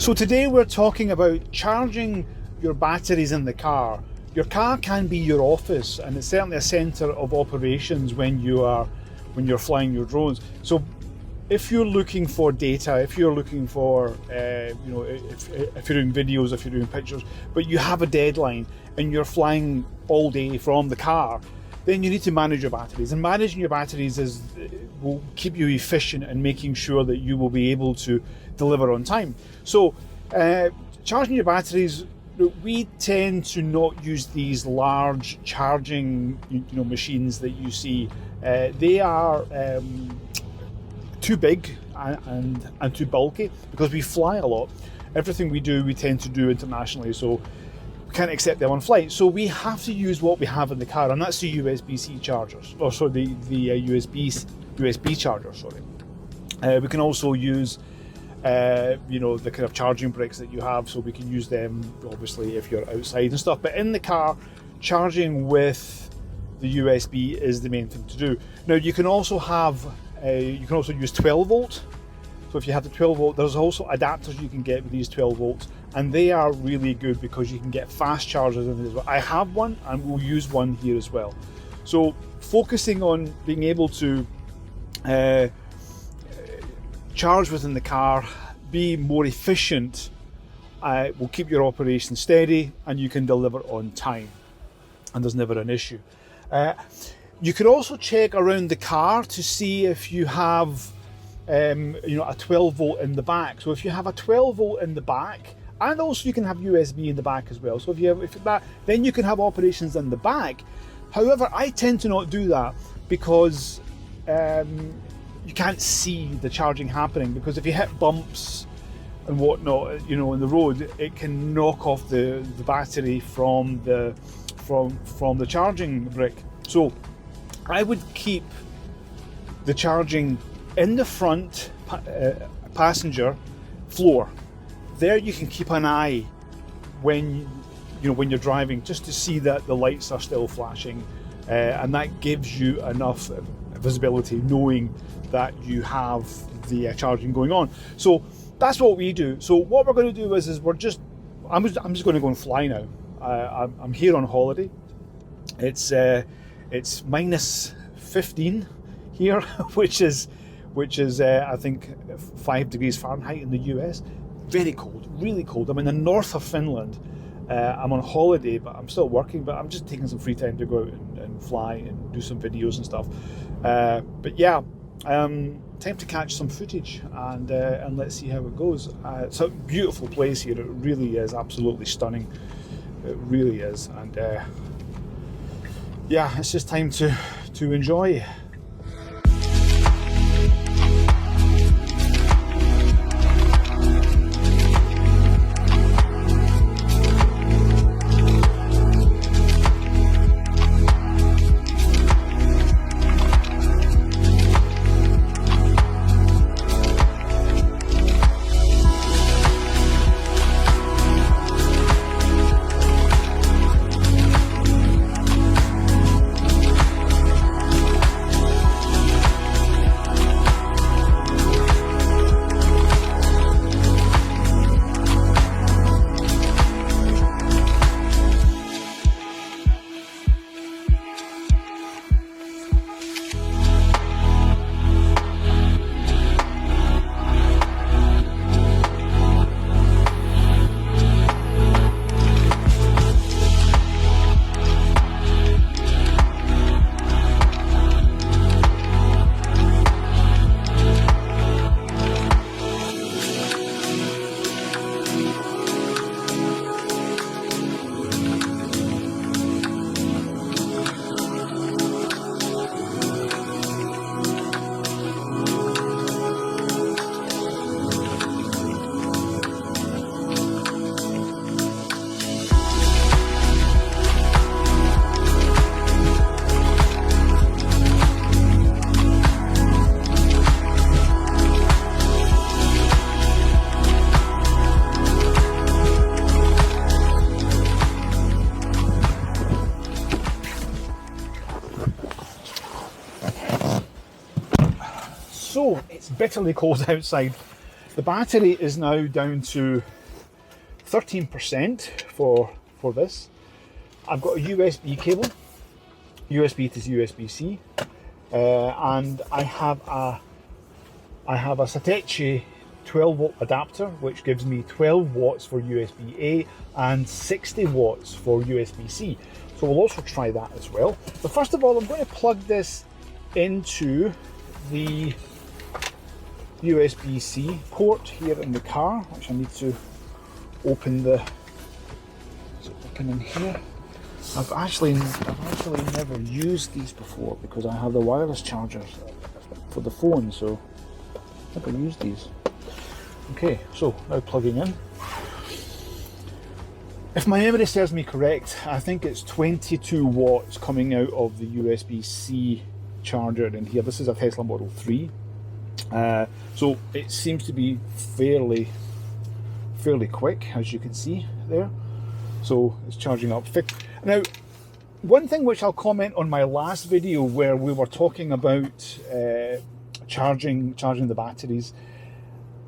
So today we're talking about charging your batteries in the car. Your car can be your office, and it's certainly a centre of operations when you're flying your drones. So if you're looking for data, if you're looking for, if you're doing videos, if you're doing pictures, but you have a deadline and you're flying all day from the car, then you need to manage your batteries. And managing your batteries will keep you efficient and making sure that you will be able to deliver on time. So charging your batteries, we tend to not use these large charging machines that you see. They are too big and too bulky because we fly a lot. Everything we do, we tend to do internationally, so we can't accept them on flight. So we have to use what we have in the car, and that's the USB-C chargers, or sorry, the USB charger. Sorry. We can also use the kind of charging bricks that you have, so we can use them obviously if you're outside and stuff. But in the car, charging with the USB is the main thing to do. Now you can also use 12 volt. So if you have the 12 volt, there's also adapters you can get with these 12 volts, and they are really good because you can get fast chargers in it as well. I have one and we'll use one here as well. So focusing on being able to charge within the car, be more efficient, will keep your operation steady, and you can deliver on time, and there's never an issue. You can also check around the car to see if you have a 12 volt in the back. So if you have a 12 volt in the back, and also you can have USB in the back as well. So then you can have operations in the back. However, I tend to not do that because you can't see the charging happening, because if you hit bumps and whatnot, in the road, it can knock off the battery from the charging brick. So I would keep the charging in the front passenger floor. There you can keep an eye when you're driving, just to see that the lights are still flashing, and that gives you enough visibility, knowing that you have the charging going on. So that's what we do. So what we're going to do is I'm just going to go and fly now. I'm here on holiday. It's minus 15 here, which is I think 5 degrees Fahrenheit in the US. Very cold, really cold. I'm in the north of Finland. I'm on holiday, but I'm still working, but I'm just taking some free time to go out and fly and do some videos and stuff. But yeah, time to catch some footage, and let's see how it goes. It's a beautiful place here. It really is absolutely stunning. It really is, and yeah, it's just time to enjoy. So it's bitterly cold outside. The battery is now down to 13% for this. I've got a USB cable, USB to USB-C, and I have a Satechi 12 volt adapter, which gives me 12 watts for USB-A and 60 watts for USB-C. So we'll also try that as well. But first of all, I'm going to plug this into the USB-C port here in the car, which I need to open the, is it looking in here? I've actually never used these before because I have the wireless chargers for the phone, so I've never used these. Okay, so now plugging in. If my memory serves me correct, I think it's 22 watts coming out of the USB-C charger in here. This is a Tesla Model 3. So it seems to be fairly quick, as you can see there. So it's charging up. Now, one thing which I'll comment on my last video where we were talking about charging the batteries,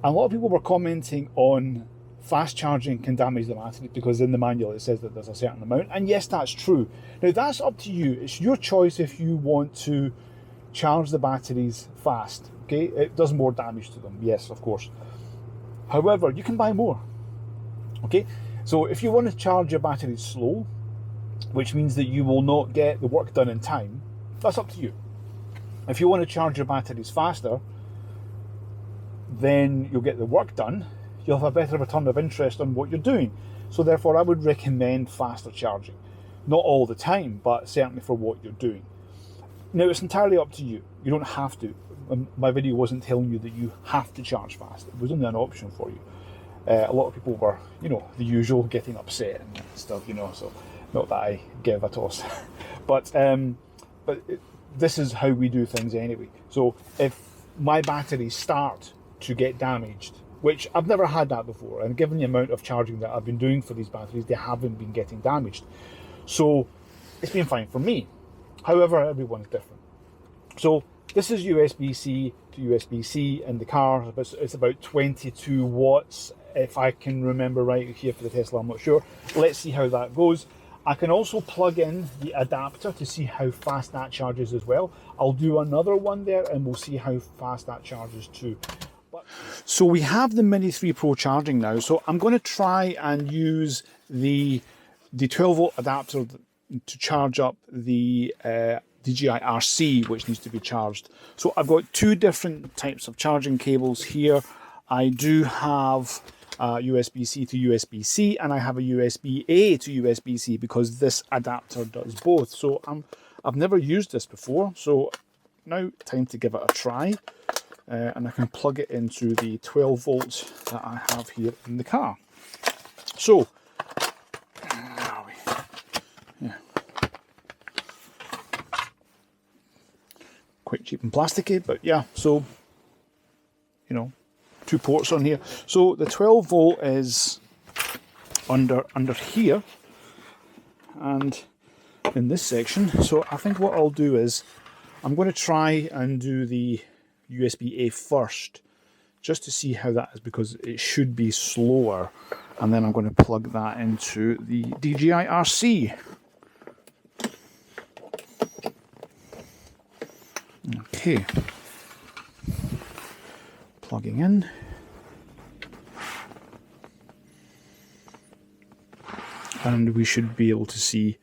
a lot of people were commenting on fast charging can damage the battery because in the manual it says that there's a certain amount, and yes, that's true. Now that's up to you. It's your choice if you want to charge the batteries fast. Okay, it does more damage to them, yes, of course. However, you can buy more. Okay, so if you want to charge your batteries slow, which means that you will not get the work done in time, that's up to you. If you want to charge your batteries faster, then you'll get the work done, you'll have a better return of interest on what you're doing. So therefore I would recommend faster charging. Not all the time, but certainly for what you're doing. Now it's entirely up to you. You don't have to. My video wasn't telling you that you have to charge fast. It was only an option for you. A lot of people were, the usual, getting upset and stuff, so not that I give a toss. But this is how we do things anyway. So if my batteries start to get damaged, which I've never had that before, and given the amount of charging that I've been doing for these batteries, they haven't been getting damaged. So it's been fine for me. However, everyone's different. So this is USB-C to USB-C in the car. It's about 22 watts, if I can remember right here for the Tesla, I'm not sure. Let's see how that goes. I can also plug in the adapter to see how fast that charges as well. I'll do another one there and we'll see how fast that charges too. So we have the Mini 3 Pro charging now, so I'm going to try and use the 12 volt adapter to charge up the DJI RC, which needs to be charged. So I've got two different types of charging cables here. I do have USB-C to USB-C, and I have a USB-A to USB-C because this adapter does both. So I've never used this before, so now time to give it a try. And I can plug it into the 12 volts that I have here in the car. So, where are we? Yeah. Quite cheap and plasticky, but yeah, so, two ports on here. So the 12 volt is under here, and in this section. So I think what I'll do is, I'm going to try and do the USB-A first, just to see how that is, because it should be slower, and then I'm going to plug that into the DJI RC. Okay, plugging in, and we should be able to see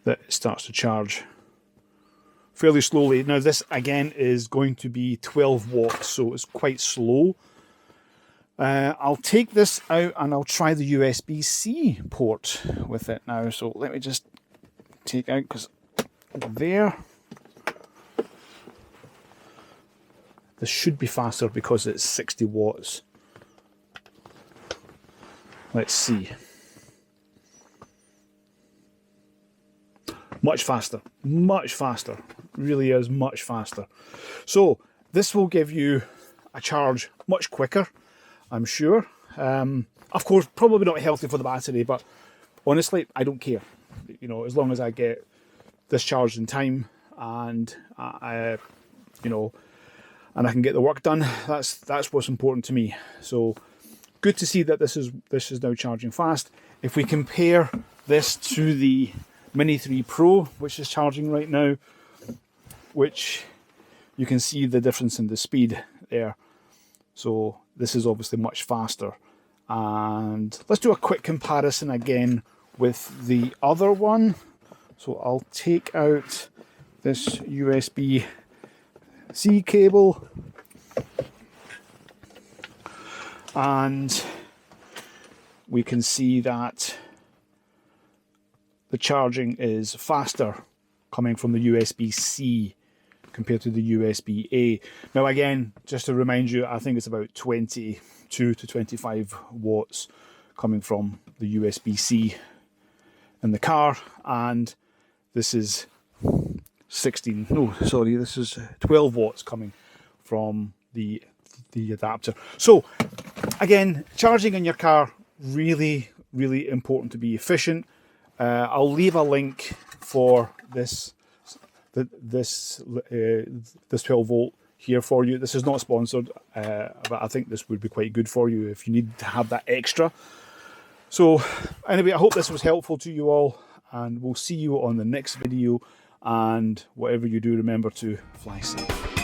that it starts to charge fairly slowly. Now this again is going to be 12 watts, so it's quite slow. I'll take this out and I'll try the USB-C port with it now. So let me just take out, because there, this should be faster because it's 60 watts. Let's see. Much faster, really is much faster. So this will give you a charge much quicker, I'm sure. Of course, probably not healthy for the battery, but honestly, I don't care. As long as I get this charged in time and and I can get the work done, that's what's important to me. So good to see that this is now charging fast. If we compare this to the Mini 3 Pro, which is charging right now, which you can see the difference in the speed there. So this is obviously much faster. And let's do a quick comparison again with the other one. So I'll take out this USB-C cable, and we can see that the charging is faster coming from the USB-C compared to the USB-A. Now again, just to remind you, I think it's about 22 to 25 watts coming from the USB-C in the car, and this is 12 watts coming from the adapter. So again, charging in your car, really important to be efficient. I'll leave a link for this 12 volt here for you. This is not sponsored, but I think this would be quite good for you if you need to have that extra. So anyway, I hope this was helpful to you all, and we'll see you on the next video. And whatever you do, remember to fly safe.